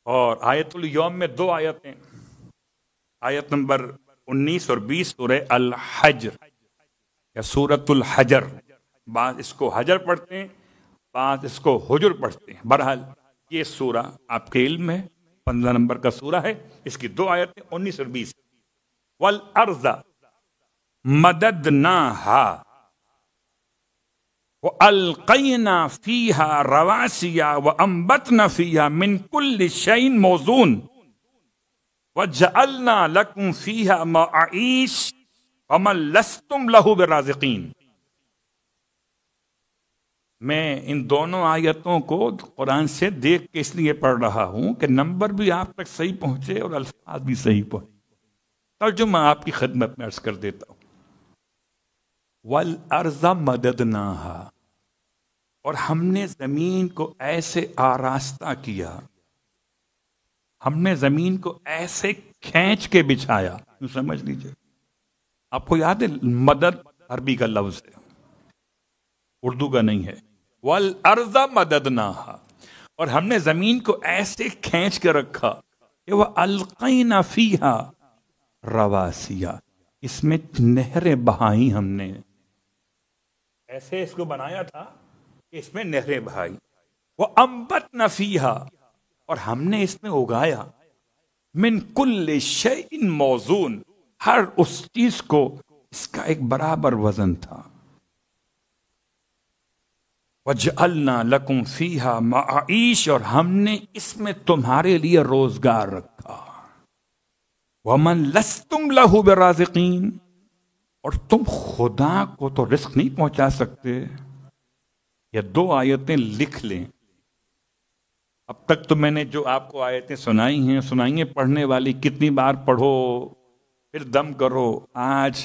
اور آیت الیوم میں 2 آیتیں، آیت نمبر 19 اور 20 سورہ الحجر یا سورۃ الحجر، بعض اس کو حجر پڑھتے ہیں، بعض اس کو حجر پڑھتے ہیں۔ بہرحال یہ سورہ آپ کے علم ہے 15 نمبر کا سورہ ہے، اس کی 2 آیتیں 19 اور 20۔ والارض مددناہا وَأَلْقَيْنَا فِيهَا رَوَاسِيَ وَأَنبَتْنَا فِيهَا مِنْ كُلِّ شَيْءٍ مَوْزُونٍ وَجَعَلْنَا لَكُمْ فِيهَا مَعَائِشَ وَمَن لَّسْتُمْ لَهُ بِرَازِقِينَ۔ میں ان دونوں آیتوں کو قرآن سے دیکھ کے اس لیے پڑھ رہا ہوں کہ نمبر بھی آپ تک صحیح پہنچے اور الفاظ بھی صحیح پہنچے۔ ترجمہ آپ کی خدمت میں عرض کر دیتا ہوں۔ وَالْأَرْضَ مَدَدْنَاهَا، اور ہم نے زمین کو ایسے آراستہ کیا، ہم نے زمین کو ایسے کھینچ کے بچھایا۔ سمجھ لیجئے، آپ کو یاد ہے مدد عربی کا لفظ ہے، اردو کا نہیں ہے۔ وَالْأَرْضَ مَدَدْنَاهَا، اور ہم نے زمین کو ایسے کھینچ کے رکھا کہ وَأَلْقَيْنَا فِيهَا رَوَاسِيَ، اس میں نہریں بہائی ہم نے، ایسے اس کو بنایا تھا کہ اس میں نہریں بہائی۔ وَأَنبَتْنَا فِيهَا، اور ہم نے اس میں اگایا مِن كُلِّ شَيْءٍ مَوْزُونٍ، ہر اس چیز کو اس کا ایک برابر وزن تھا۔ وَجَعَلْنَا لَكُمْ فِيهَا مَعَائِشَ، اور ہم نے اس میں تمہارے لیے روزگار رکھا۔ وَمَن لَّسْتُمْ لَهُ بِرَازِقِينَ، اور تم خدا کو تو رزق نہیں پہنچا سکتے۔ یہ 2 آیتیں لکھ لیں۔ اب تک تو میں نے جو آپ کو آیتیں سنائی ہیں پڑھنے والی، کتنی بار پڑھو پھر دم کرو، آج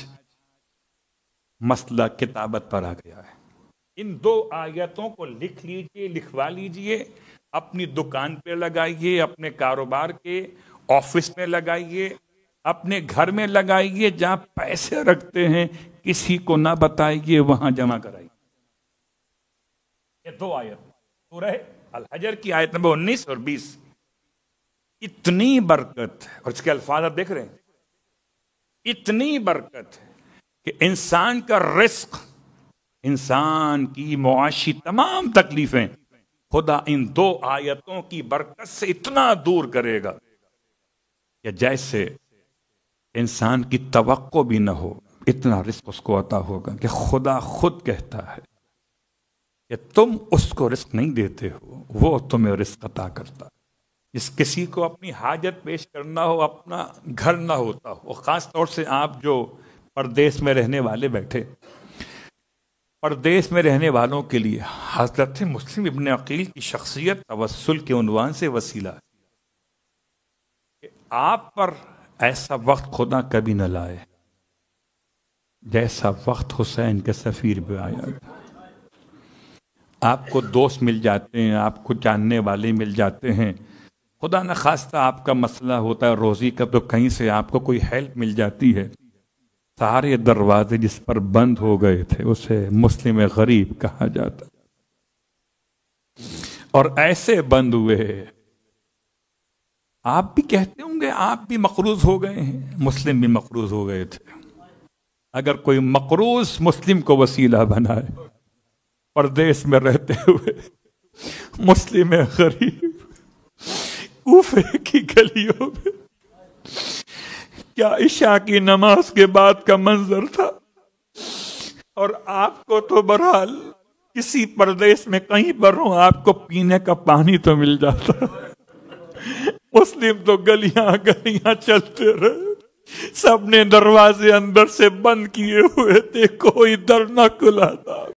مسئلہ کتابت پر آ گیا ہے۔ ان 2 آیتوں کو لکھ لیجئے، لکھوا لیجئے، اپنی دکان پہ لگائیے، اپنے کاروبار کے آفس میں لگائیے، اپنے گھر میں لگائیے، جہاں پیسے رکھتے ہیں کسی کو نہ بتائیے، وہاں جمع کرائیے۔ یہ 2 آیت سورہ الحجر کی آیت نمبر 19 اور 20، اتنی برکت ہے، اور اس کے الفاظ آپ دیکھ رہے ہیں، اتنی برکت ہے کہ انسان کا رزق، انسان کی معاشی تمام تکلیفیں خدا ان 2 آیتوں کی برکت سے اتنا دور کرے گا کہ جیسے انسان کی توقع بھی نہ ہو، اتنا رزق اس کو عطا ہوگا کہ خدا خود کہتا ہے کہ تم اس کو رزق نہیں دیتے ہو، وہ تمہیں رزق عطا کرتا۔ جس کسی کو اپنی حاجت پیش کرنا ہو، اپنا گھر نہ ہوتا ہو، خاص طور سے آپ جو پردیس میں رہنے والے بیٹھے، پردیس میں رہنے والوں کے لیے حضرت مسلم ابن عقیل کی شخصیت توسل کے عنوان سے وسیلہ ہے کہ آپ پر ایسا وقت خدا کبھی نہ لائے جیسا وقت حسین کے سفیر پہ آیا۔ آپ کو دوست مل جاتے ہیں، آپ کو جاننے والے مل جاتے ہیں، خدا نہ خواستہ آپ کا مسئلہ ہوتا ہے روزی کا، تو کہیں سے آپ کو کوئی ہیلپ مل جاتی ہے، سارے دروازے جس پر بند ہو گئے تھے اسے مسلم غریب کہا جاتا، اور ایسے بند ہوئے۔ آپ بھی کہتے ہوں گے آپ بھی مقروض ہو گئے ہیں، مسلم بھی مقروض ہو گئے تھے۔ اگر کوئی مقروض مسلم کو وسیلہ بنائے پردیس میں رہتے ہوئے، مسلم غریب کوفے کی گلیوں میں، کیا عشاء کی نماز کے بعد کا منظر تھا، اور آپ کو تو بہرحال کسی پردیس میں کہیں پر ہوں آپ کو پینے کا پانی تو مل جاتا، مسلم تو گلیاں گلیاں چلتے رہے، سب نے دروازے اندر سے بند کیے ہوئے تھے، کوئی در نہ کھلا تھا۔